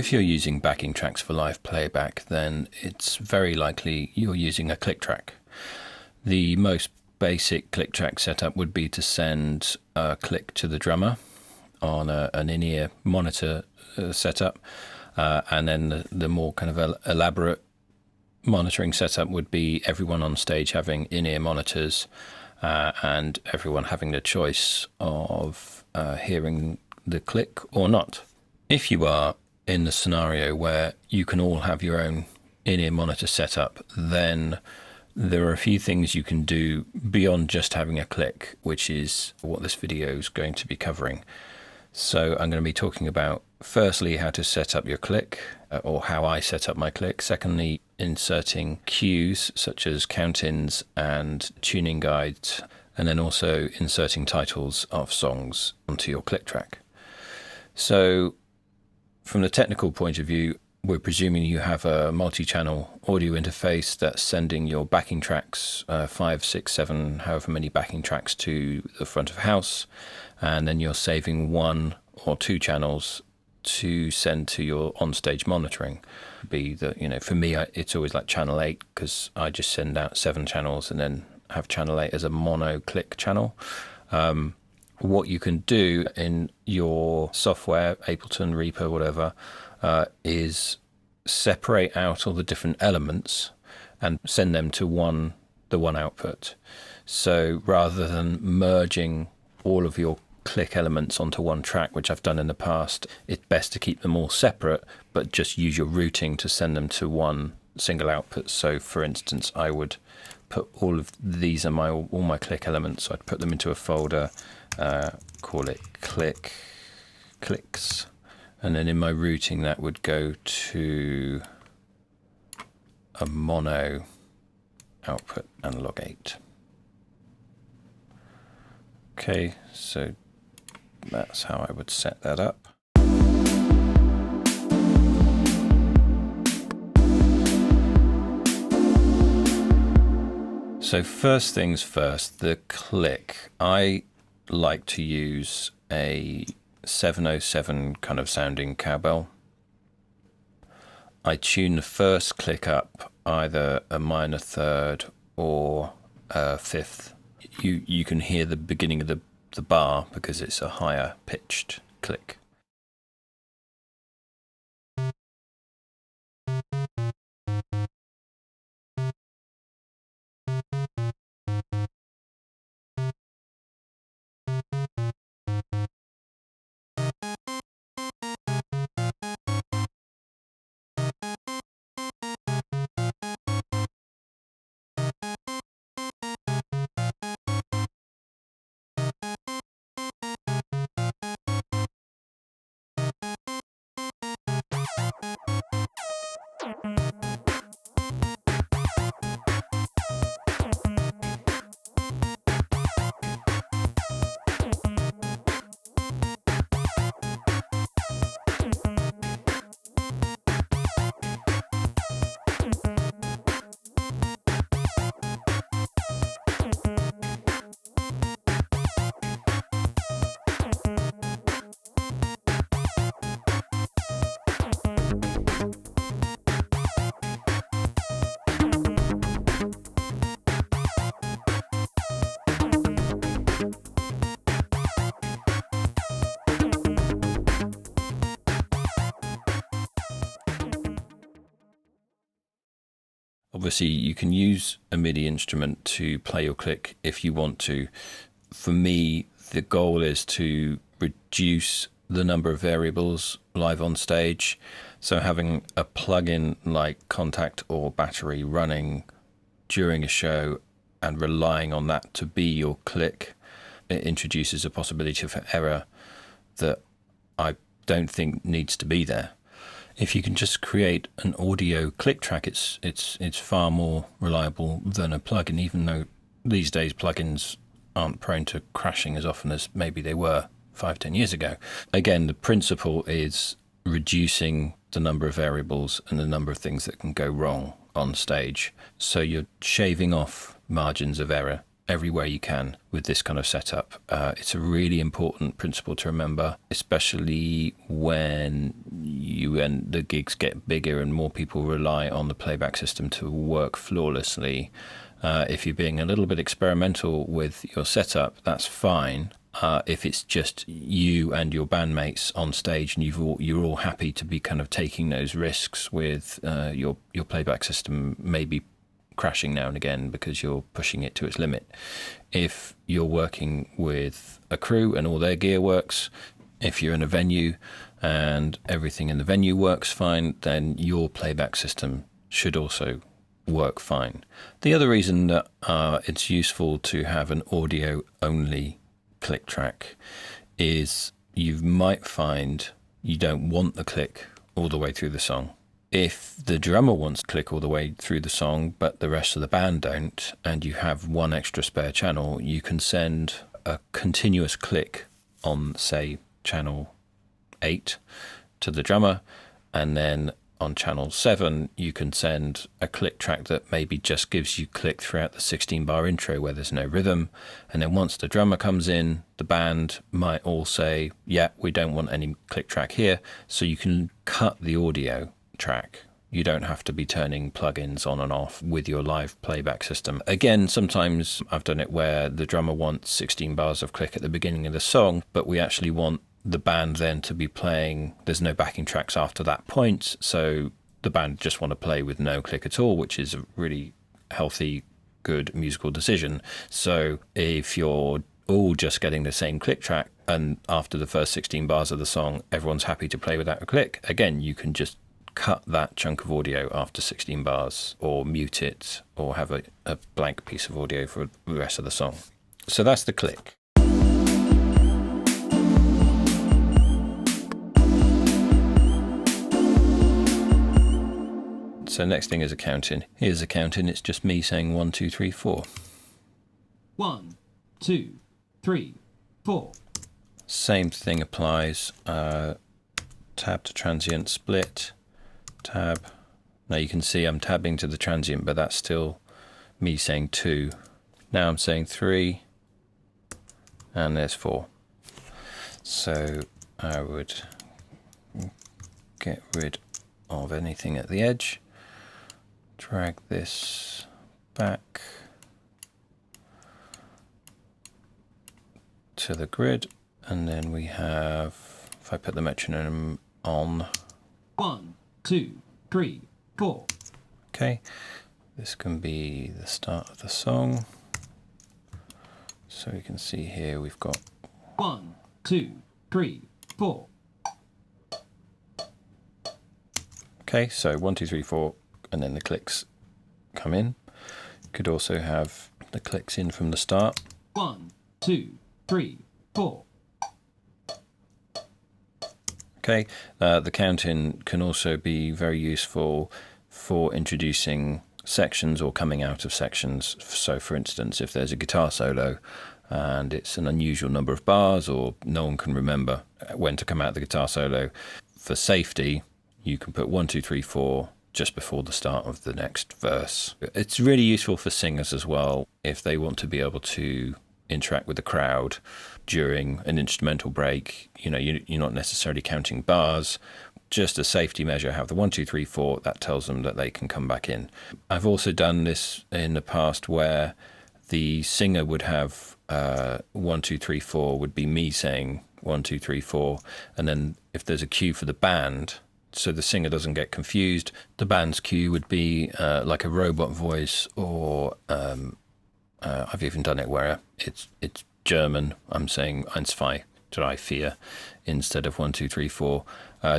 If you're using backing tracks for live playback, then it's very likely you're using a click track. The most basic click track setup would be to send a click to the drummer on an in-ear monitor setup, and then the more kind of elaborate monitoring setup would be everyone on stage having in-ear monitors, and everyone having the choice of hearing the click or not. If you are in the scenario where you can all have your own in-ear monitor setup, then there are a few things you can do beyond just having a click, which is what this video is going to be covering. So I'm going to be talking about, firstly, how to set up your click, or how I set up my click. Secondly, inserting cues such as count-ins and tuning guides, and then also inserting titles of songs onto your click track. So from the technical point of view, we're presuming you have a multi-channel audio interface that's sending your backing tracks, 5, 6, 7, however many backing tracks, to the front of house, and then you're saving 1 or 2 channels to send to your on-stage monitoring. For me, it's always like channel 8, because I just send out 7 channels and then have channel 8 as a mono click channel. What you can do in your software, Ableton, Reaper, whatever, is separate out all the different elements and send them to the one output. So rather than merging all of your click elements onto one track, which I've done in the past, it's best to keep them all separate, but just use your routing to send them to one single output. So for instance, I would put all of these are all my click elements. So I'd put them into a folder, call it clicks, and then in my routing that would go to a mono output analog 8. Okay, so that's how I would set that up. So first things first, the click. I like to use a 707 kind of sounding cowbell. I tune the first click up either a minor third or a fifth. You can hear the beginning of the bar because it's a higher pitched click. Obviously, you can use a MIDI instrument to play your click if you want to. For me, the goal is to reduce the number of variables live on stage. So having a plugin like Contact or Battery running during a show and relying on that to be your click, it introduces a possibility for error that I don't think needs to be there. If you can just create an audio click track, it's far more reliable than a plugin, even though these days plugins aren't prone to crashing as often as maybe they were 5-10 years ago. Again, the principle is reducing the number of variables and the number of things that can go wrong on stage. So you're shaving off margins of error everywhere you can with this kind of setup. It's a really important principle to remember, especially when the gigs get bigger and more people rely on the playback system to work flawlessly. If you're being a little bit experimental with your setup, that's fine. If it's just you and your bandmates on stage and you're all happy to be kind of taking those risks with your playback system maybe crashing now and again because you're pushing it to its limit. If you're working with a crew and all their gear works, if you're in a venue and everything in the venue works fine, then your playback system should also work fine. The other reason that it's useful to have an audio-only click track is you might find you don't want the click all the way through the song. If the drummer wants to click all the way through the song, but the rest of the band don't, and you have one extra spare channel, you can send a continuous click on, say, channel 8 to the drummer, and then on channel 7 you can send a click track that maybe just gives you click throughout the 16-bar intro where there's no rhythm, and then once the drummer comes in, the band might all say, yeah, we don't want any click track here, so you can cut the audio track. You don't have to be turning plugins on and off with your live playback system. Again, sometimes I've done it where the drummer wants 16 bars of click at the beginning of the song, but we actually want the band then to be playing, there's no backing tracks after that point, so the band just want to play with no click at all, which is a really healthy, good musical decision. So if you're all just getting the same click track and after the first 16 bars of the song everyone's happy to play without a click, again, you can just cut that chunk of audio after 16 bars or mute it or have a blank piece of audio for the rest of the song. So that's the click. So next thing is a count-in. Here's a count-in. It's just me saying 1, 2, 3, 4. 1, 2, 3, 4. Same thing applies. Tab to transient, split, tab. Now you can see I'm tabbing to the transient, but that's still me saying 2. Now I'm saying 3, and there's 4. So I would get rid of anything at the edge. Drag this back to the grid, and then we have, if I put the metronome on, 1, 2, 3, 4. Okay, this can be the start of the song. So you can see here we've got 1, 2, 3, 4. Okay, so 1, 2, 3, 4, and then the clicks come in. You could also have the clicks in from the start. 1, 2, 3, 4. Okay, the count-in can also be very useful for introducing sections or coming out of sections. So for instance, if there's a guitar solo and it's an unusual number of bars or no one can remember when to come out of the guitar solo, for safety, you can put 1, 2, 3, 4 just before the start of the next verse. It's really useful for singers as well if they want to be able to interact with the crowd during an instrumental break. You know, you're not necessarily counting bars, just a safety measure, have the 1, 2, 3, 4, that tells them that they can come back in. I've also done this in the past where the singer would have 1, 2, 3, 4 would be me saying 1, 2, 3, 4, and then if there's a cue for the band, so the singer doesn't get confused, the band's cue would be like a robot voice, or I've even done it where it's German. I'm saying 1, 2, 3, 4 instead of 1, 2, 3, 4.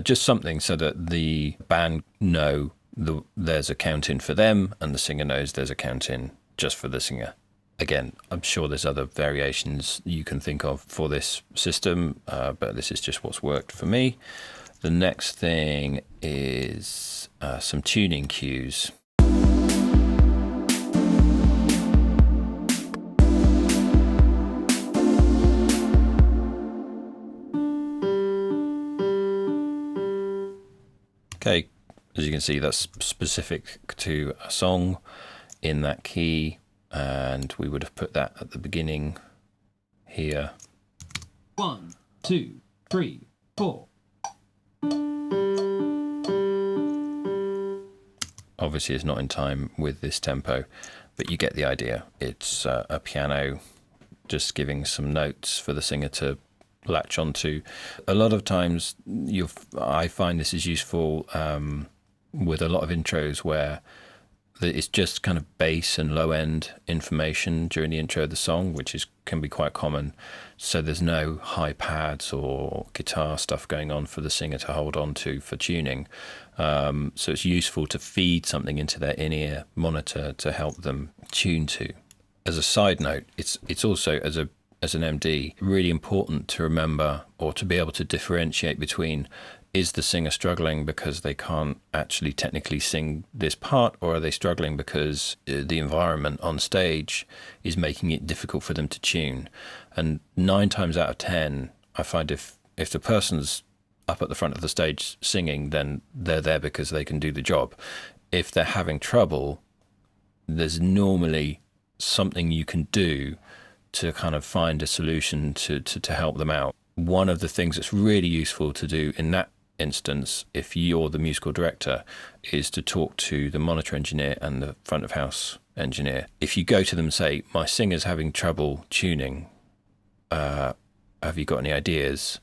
Just something so that the band know there's a count-in for them and the singer knows there's a count-in just for the singer. Again, I'm sure there's other variations you can think of for this system, but this is just what's worked for me. The next thing is some tuning cues. Okay, as you can see, that's specific to a song in that key. and we would have put that at the beginning here. 1, 2, 3, 4. Obviously it's not in time with this tempo, but you get the idea. It's a piano just giving some notes for the singer to latch onto. A lot of times I find this is useful with a lot of intros where it's just kind of bass and low end information during the intro of the song, which can be quite common. So there's no high pads or guitar stuff going on for the singer to hold on to for tuning. So it's useful to feed something into their in-ear monitor to help them tune to. As a side note, it's also, as an MD, really important to remember or to be able to differentiate between, is the singer struggling because they can't actually technically sing this part, or are they struggling because the environment on stage is making it difficult for them to tune? And 9 times out of 10, I find if the person's up at the front of the stage singing, then they're there because they can do the job. If they're having trouble, there's normally something you can do to kind of find a solution to help them out. One of the things that's really useful to do in that instance, if you're the musical director, is to talk to the monitor engineer and the front of house engineer. If you go to them and say, my singer's having trouble tuning, have you got any ideas?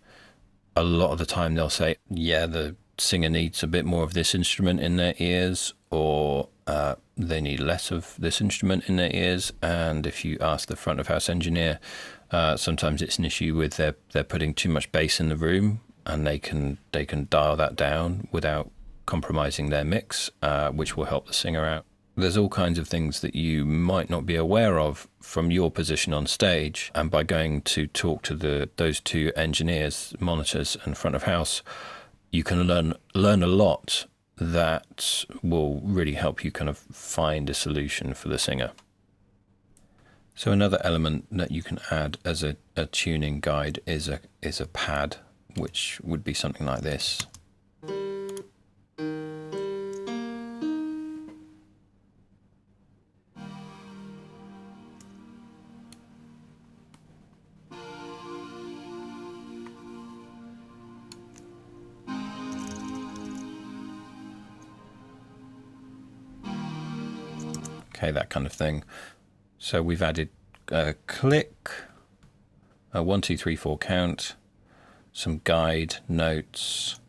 A lot of the time they'll say, yeah, the singer needs a bit more of this instrument in their ears, or they need less of this instrument in their ears. And if you ask the front of house engineer, sometimes it's an issue with they're putting too much bass in the room, and they can dial that down without compromising their mix, which will help the singer out. There's all kinds of things that you might not be aware of from your position on stage, and by going to talk to those two engineers, monitors and front of house, you can learn a lot that will really help you kind of find a solution for the singer. So another element that you can add as a tuning guide is a pad, which would be something like this. Okay, that kind of thing. So we've added a click, a 1, 2, 3, 4 count, some guide notes,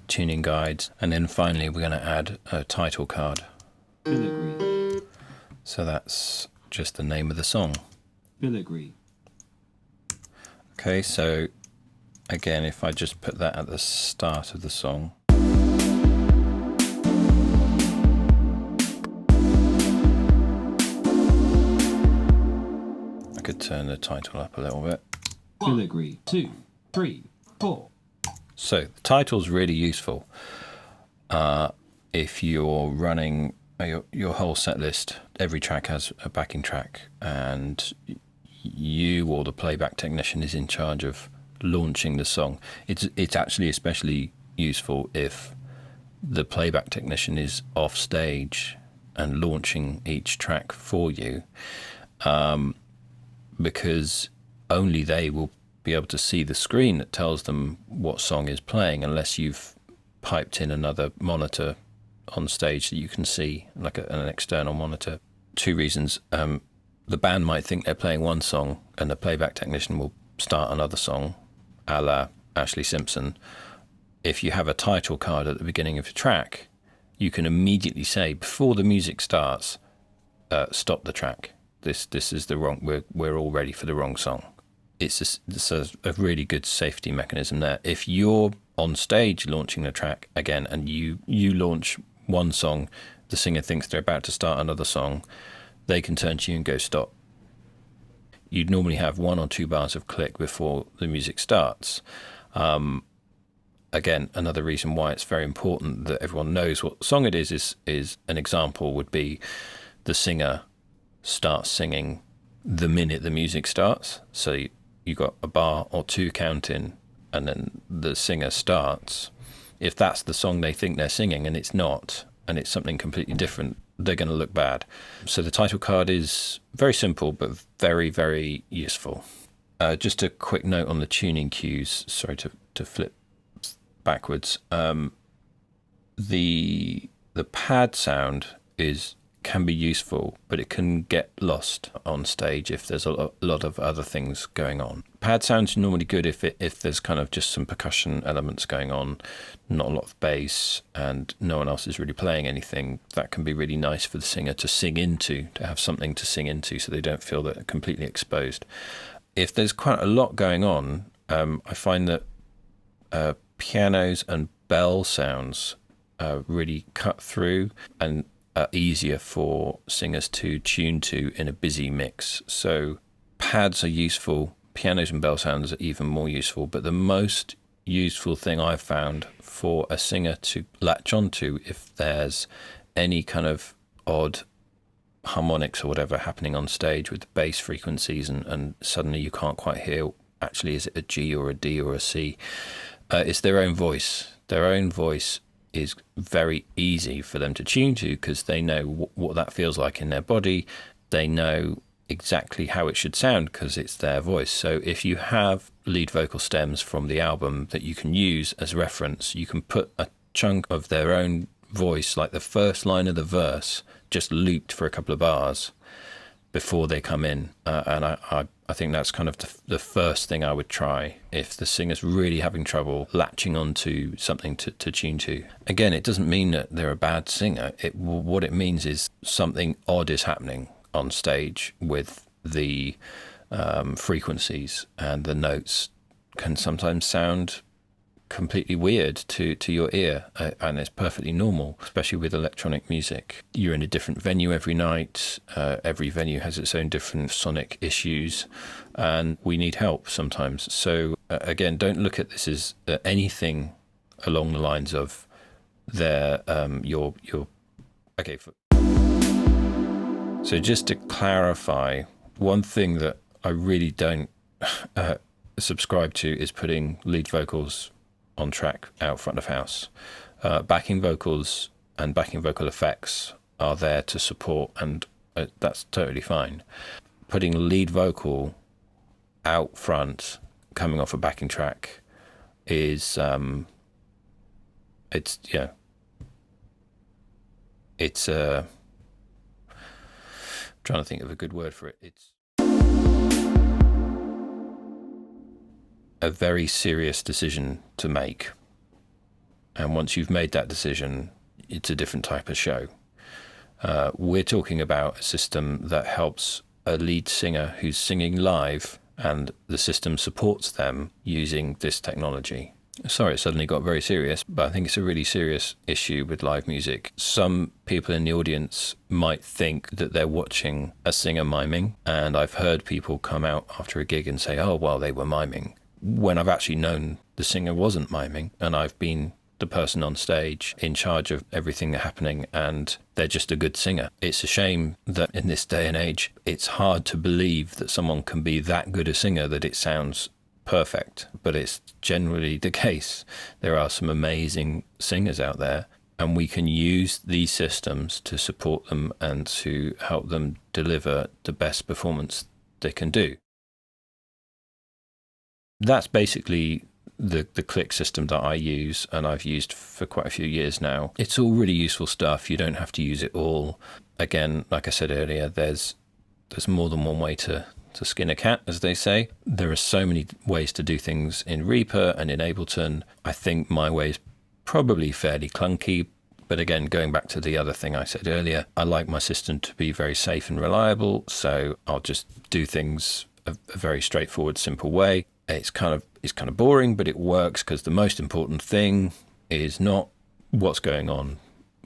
tuning guides, and then finally we're going to add a title card. Filigree. So that's just the name of the song. Filigree. Okay, so again, if I just put that at the start of the song. I could turn the title up a little bit. Filigree. 2, 3, 4. So the title's really useful if you're running your whole set list. Every track has a backing track, and you or the playback technician is in charge of launching the song. It's actually especially useful if the playback technician is off stage and launching each track for you, because only they will be able to see the screen that tells them what song is playing, unless you've piped in another monitor on stage that you can see, like an external monitor. 2 reasons. The band might think they're playing one song, and the playback technician will start another song, a la Ashley Simpson. If you have a title card at the beginning of the track, you can immediately say, before the music starts, stop the track. This is the wrong. We're all ready for the wrong song. It's a really good safety mechanism there. If you're on stage launching the track again, and you launch one song, the singer thinks they're about to start another song, they can turn to you and go stop. You'd normally have 1 or 2 bars of click before the music starts. Again, another reason why it's very important that everyone knows what song it is an example would be the singer starts singing the minute the music starts. So you got a bar or 2 counting, and then the singer starts. If that's the song they think they're singing and it's not, and it's something completely different, they're going to look bad. So the title card is very simple, but very, very useful. Just a quick note on the tuning cues. Sorry to flip backwards. The pad sound can be useful, but it can get lost on stage if there's a lot of other things going on. Pad sound's normally good if there's kind of just some percussion elements going on, not a lot of bass, and no one else is really playing anything. That can be really nice for the singer to sing into, to have something to sing into so they don't feel that they're completely exposed. If there's quite a lot going on, I find that pianos and bell sounds really cut through and are easier for singers to tune to in a busy mix. So pads are useful, pianos and bell sounds are even more useful, but the most useful thing I've found for a singer to latch onto if there's any kind of odd harmonics or whatever happening on stage with the bass frequencies and suddenly you can't quite hear, actually, is it a G or a D or a C? It's their own voice. Their own voice is very easy for them to tune to because they know what that feels like in their body. They know exactly how it should sound because it's their voice. So if you have lead vocal stems from the album that you can use as reference, you can put a chunk of their own voice, like the first line of the verse, just looped for a couple of bars before they come in. And I think that's kind of the first thing I would try if the singer's really having trouble latching onto something to tune to. Again, it doesn't mean that they're a bad singer. What it means is something odd is happening on stage with the frequencies, and the notes can sometimes sound completely weird to your ear, and it's perfectly normal, especially with electronic music. You're in a different venue every night. Every venue has its own different sonic issues, and we need help sometimes. So again, don't look at this as anything along the lines of your okay. So just to clarify, one thing that I really don't subscribe to is putting lead vocals on track out front of house. Backing vocals and backing vocal effects are there to support, and that's totally fine. Putting lead vocal out front coming off a backing track is it's trying to think of a good word for it. It's a very serious decision to make, and once you've made that decision, it's a different type of show. We're talking about a system that helps a lead singer who's singing live, and the system supports them using this technology. Sorry, it suddenly got very serious, but I think it's a really serious issue with live music. Some people in the audience might think that they're watching a singer miming, and I've heard people come out after a gig and say, oh, well, they were miming, when I've actually known the singer wasn't miming, and I've been the person on stage in charge of everything happening, and they're just a good singer. It's a shame that in this day and age, it's hard to believe that someone can be that good a singer that it sounds perfect, but it's generally the case. There are some amazing singers out there, and we can use these systems to support them and to help them deliver the best performance they can do. That's basically the click system that I use, and I've used for quite a few years now. It's all really useful stuff. You don't have to use it all. Again, like I said earlier, there's more than one way to skin a cat, as they say. There are so many ways to do things in Reaper and in Ableton. I think my way is probably fairly clunky, but again, going back to the other thing I said earlier, I like my system to be very safe and reliable, so I'll just do things a very straightforward, simple way. It's kind of boring, but it works because the most important thing is not what's going on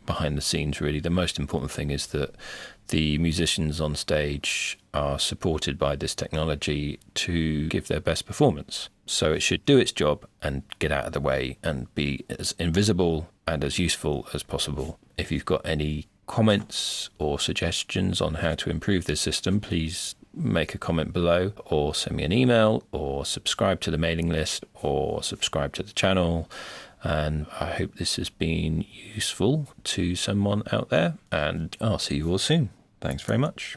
behind the scenes, really. The most important thing is that the musicians on stage are supported by this technology to give their best performance. So it should do its job and get out of the way and be as invisible and as useful as possible. If you've got any comments or suggestions on how to improve this system, please make a comment below, or send me an email, or subscribe to the mailing list, or subscribe to the channel. And I hope this has been useful to someone out there, and I'll see you all soon. Thanks very much.